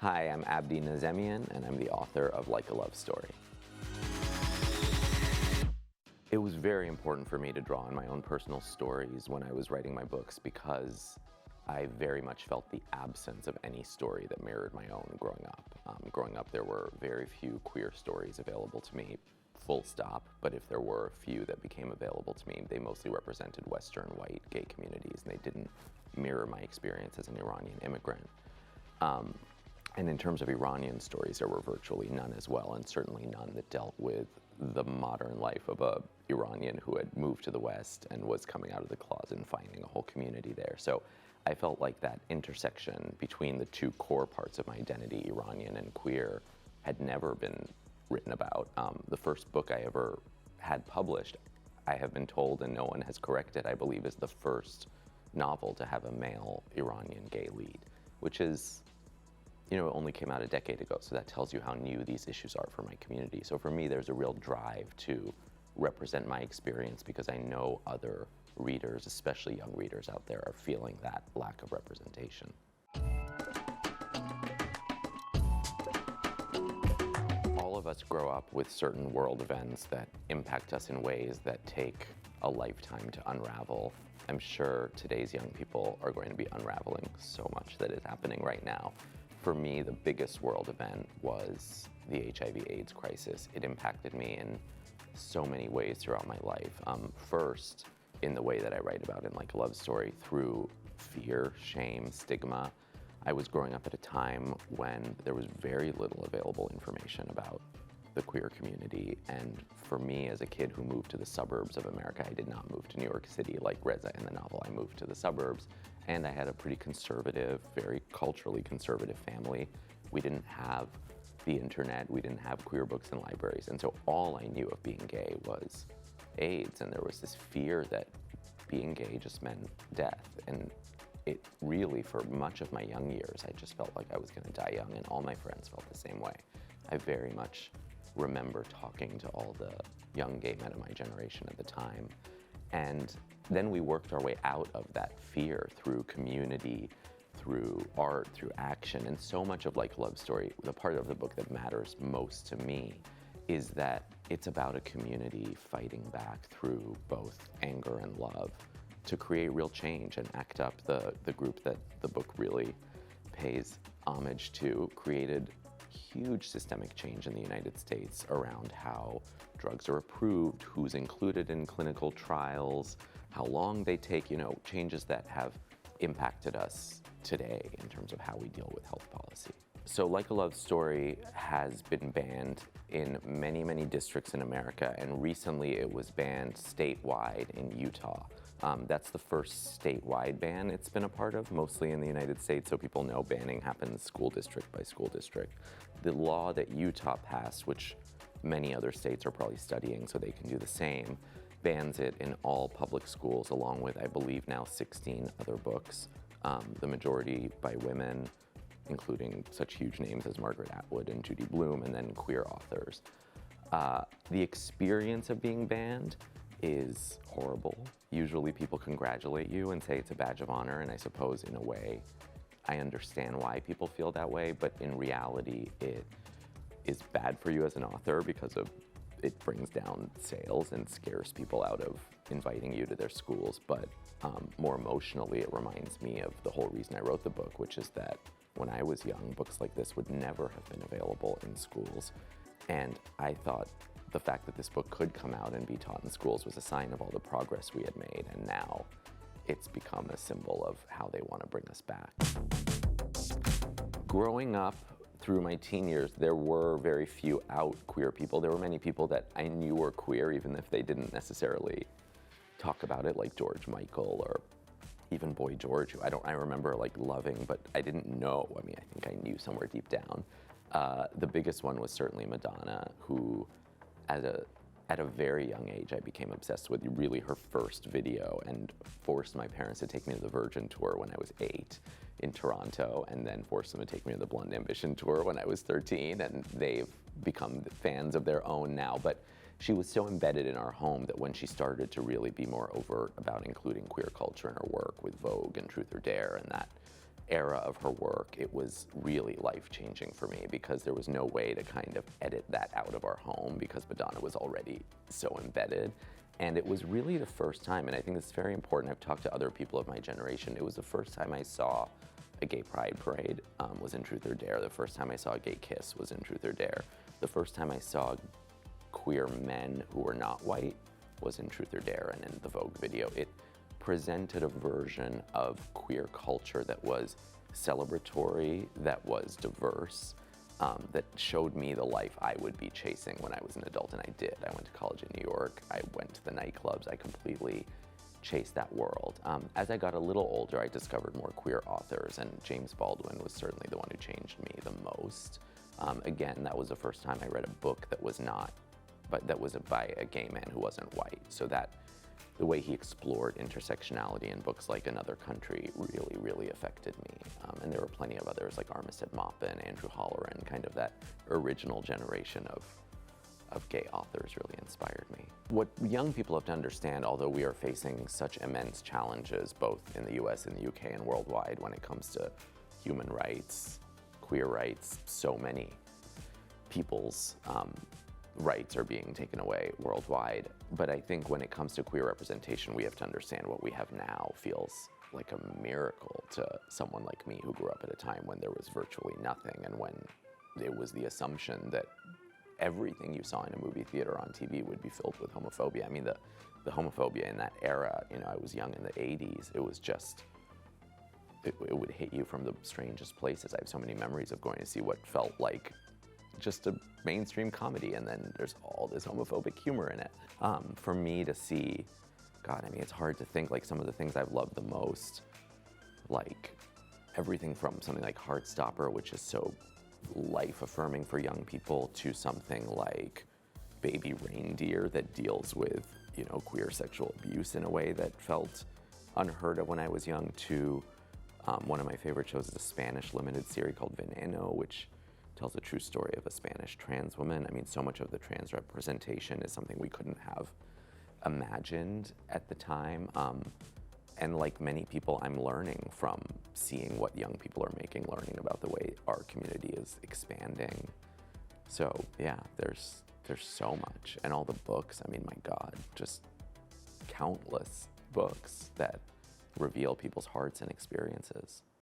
Hi, I'm Abdi Nazemian, and I'm the author of Like a Love Story. It was very important for me to draw on my own personal stories when I was writing my books because I very much felt the absence of any story that mirrored my own growing up. Growing up, there were very few queer stories available to me, full stop, but if there were a few that became available to me, they mostly represented Western white gay communities, and they didn't mirror my experience as an Iranian immigrant. And in terms of Iranian stories, there were virtually none as well, and certainly none that dealt with the modern life of a Iranian who had moved to the West and was coming out of the closet and finding a whole community there. So I felt like that intersection between the two core parts of my identity, Iranian and queer, had never been written about. The first book I ever had published, I have been told, and no one has corrected, I believe, is the first novel to have a male Iranian gay lead, which is, it only came out a decade ago, so that tells you how new these issues are for my community. So for me, there's a real drive to represent my experience because I know other readers, especially young readers out there, are feeling that lack of representation. All of us grow up with certain world events that impact us in ways that take a lifetime to unravel. I'm sure today's young people are going to be unraveling so much that is happening right now. For me, the biggest world event was the HIV/AIDS crisis. It impacted me in so many ways throughout my life. First, in the way that I write about in Like a Love Story, through fear, shame, stigma. I was growing up at a time when there was very little available information about the queer community, and for me as a kid who moved to the suburbs of America, I did not move to New York City like Reza in the novel. I moved to the suburbs, and I had a pretty conservative, very culturally conservative family. We didn't have the internet, we didn't have queer books in libraries, and so all I knew of being gay was AIDS, and there was this fear that being gay just meant death. And it really, for much of my young years, I just felt like I was gonna die young, and all my friends felt the same way. I very much remember talking to all the young gay men of my generation at the time. And then we worked our way out of that fear through community, through art, through action. And so much of Like a Love Story, the part of the book that matters most to me, is that it's about a community fighting back through both anger and love to create real change and ACT UP, the group that the book really pays homage to, created huge systemic change in the United States around how drugs are approved, who's included in clinical trials, how long they take, changes that have impacted us today in terms of how we deal with health policy. So Like a Love Story has been banned in many, many districts in America, and recently it was banned statewide in Utah. That's the first statewide ban it's been a part of, mostly in the United States, so people know banning happens school district by school district. The law that Utah passed, which many other states are probably studying so they can do the same, bans it in all public schools, along with, I believe now, 16 other books, the majority by women, including such huge names as Margaret Atwood and Judy Blume, and then queer authors. The experience of being banned is horrible. Usually people congratulate you and say it's a badge of honor, and I suppose in a way I understand why people feel that way, but in reality it is bad for you as an author because it brings down sales and scares people out of inviting you to their schools. But more emotionally, it reminds me of the whole reason I wrote the book, which is that when I was young, books like this would never have been available in schools. And I thought the fact that this book could come out and be taught in schools was a sign of all the progress we had made, and now it's become a symbol of how they want to bring us back. Growing up through my teen years, there were very few out queer people. There were many people that I knew were queer, even if they didn't necessarily talk about it, like George Michael or even Boy George, who I remember loving, but I didn't know. I mean, I think I knew somewhere deep down. The biggest one was certainly Madonna, who at a very young age, I became obsessed with really her first video and forced my parents to take me to the Virgin Tour when I was 8 in Toronto, and then forced them to take me to the Blonde Ambition Tour when I was 13, and they've become fans of their own now. But she was so embedded in our home that when she started to really be more overt about including queer culture in her work with Vogue and Truth or Dare and that era of her work, it was really life-changing for me because there was no way to kind of edit that out of our home because Madonna was already so embedded. And it was really the first time, and I think it's very important, I've talked to other people of my generation, it was the first time I saw a gay pride parade was in Truth or Dare. The first time I saw a gay kiss was in Truth or Dare. The first time I saw queer men who were not white was in Truth or Dare and in the Vogue video. It presented a version of queer culture that was celebratory, that was diverse, that showed me the life I would be chasing when I was an adult, and I did. I went to college in New York, I went to the nightclubs, I completely chased that world. As I got a little older, I discovered more queer authors, and James Baldwin was certainly the one who changed me the most. Again, that was the first time I read a book that was not, but that was by a gay man who wasn't white. So that the way he explored intersectionality in books like Another Country really, really affected me. And there were plenty of others like Armistead Maupin, Andrew Holleran, kind of that original generation of gay authors really inspired me. What young people have to understand, although we are facing such immense challenges, both in the US and the UK and worldwide when it comes to human rights, queer rights, so many people's rights are being taken away worldwide. But I think when it comes to queer representation, we have to understand what we have now feels like a miracle to someone like me who grew up at a time when there was virtually nothing and when it was the assumption that everything you saw in a movie theater or on TV would be filled with homophobia. I mean, the homophobia in that era, you know, I was young in the 80s, it was just, it would hit you from the strangest places. I have so many memories of going to see what felt like just a mainstream comedy, and then there's all this homophobic humor in it. For me to see, God, I mean, it's hard to think, like some of the things I've loved the most, like everything from something like Heartstopper, which is so life-affirming for young people, to something like Baby Reindeer that deals with, you know, queer sexual abuse in a way that felt unheard of when I was young, to one of my favorite shows is a Spanish limited series called Veneno, which tells a true story of a Spanish trans woman. I mean, so much of the trans representation is something we couldn't have imagined at the time. And like many people, I'm learning from seeing what young people are making, learning about the way our community is expanding. So yeah, there's so much. And all the books, I mean, my God, just countless books that reveal people's hearts and experiences.